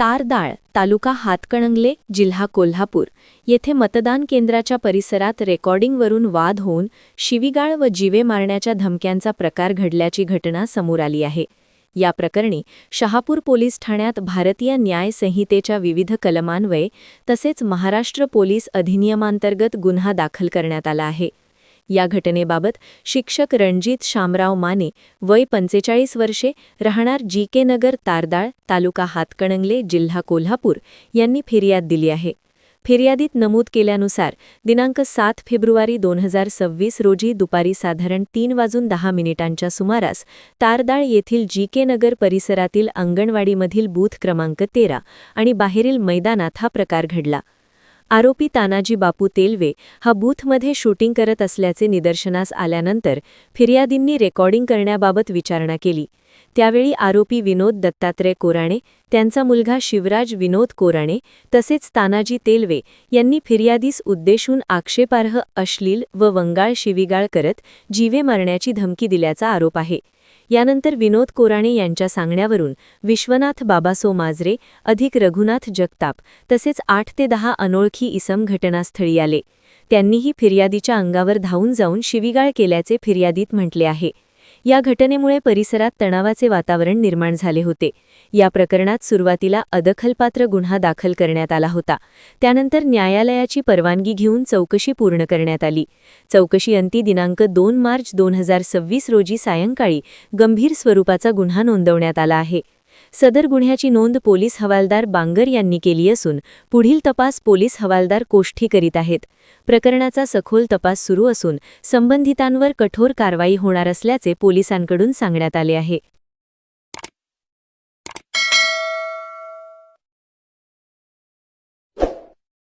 तारदाळ, तालुका हातकणंगले, जिल्हा कोल्हापूर येथे मतदान केंद्राच्या परिसरात रेकॉर्डिंगवरून वाद होऊन शिवीगाळ व जीवे मारण्याच्या धमक्यांचा प्रकार घडल्याची घटना समोर आली आहे. या प्रकरणी शहापूर पोलीस ठाण्यात भारतीय न्याय संहितेच्या विविध कलमान्वये तसेच महाराष्ट्र पोलीस अधिनियमांतर्गत गुन्हा दाखल करण्यात आला आहे. या घटनेबाबत शिक्षक रणजित शामराव माने, वय 45 वर्षे, राहणार जी.के. नगर, तारदाळ, तालुका हातकणंगले, जिल्हा कोल्हापूर यांनी फिर्याद दिली आहे. फिर्यादीत नमूद केल्यानुसार दिनांक 7 फेब्रुवारी 2026 रोजी दुपारी साधारण 3:10 सुमारास तारदाळ येथील जी.के. नगर परिसरातील अंगणवाडीमधील बूथ क्रमांक 13 आणि बाहेरील मैदानात हा प्रकार घडला. आरोपी तानाजी बापू तेलवे हा बूथमध्ये शूटिंग करत असल्याचे निदर्शनास आल्यानंतर फिर्यादींनी रेकॉर्डिंग करण्याबाबत विचारणा केली. त्यावेळी आरोपी विनोद दत्तात्रय कोराणे, त्यांचा मुलगा शिवराज विनोद कोराणे तसेच तानाजी तेलवे यांनी फिर्यादीस उद्देशून आक्षेपार्ह अश्लील व वंगाळ शिवीगाळ करत जीवे मारण्याची धमकी दिल्याचा आरोप आहे. यानंतर विनोद कोराणे यांच्या सांगण्यावरून विश्वनाथ बाबासो माजरे अधिक रघुनाथ जगताप तसेच 8 ते 10 अनोळखी इसम घटनास्थळी आले. त्यांनीही फिर्यादीच्या अंगावर धावून जाऊन शिवीगाळ केल्याचे फिर्यादीत म्हटले आहे. या घटनेमुळे परिसरात तणावाचे वातावरण निर्माण झाले होते. या प्रकरणात सुरुवातीला अदखलपात्र गुन्हा दाखल करण्यात आला होता. त्यानंतर न्यायालयाची परवानगी घेऊन चौकशी पूर्ण करण्यात आली. चौकशीअंती दिनांक 2 मार्च 2026 रोजी सायंकाळी गंभीर स्वरूपाचा गुन्हा नोंदवण्यात आला आहे. सदर गुन्ह्याची नोंद पोलीस हवालदार बांगर यांनी केली असून पुढील तपास पोलीस हवालदार कोष्ठी करीत आहेत. प्रकरणाचा सखोल तपास सुरू असून संबंधितांवर कठोर कारवाई होणार असल्याचे पोलिसांकडून सांगण्यात आले आहे.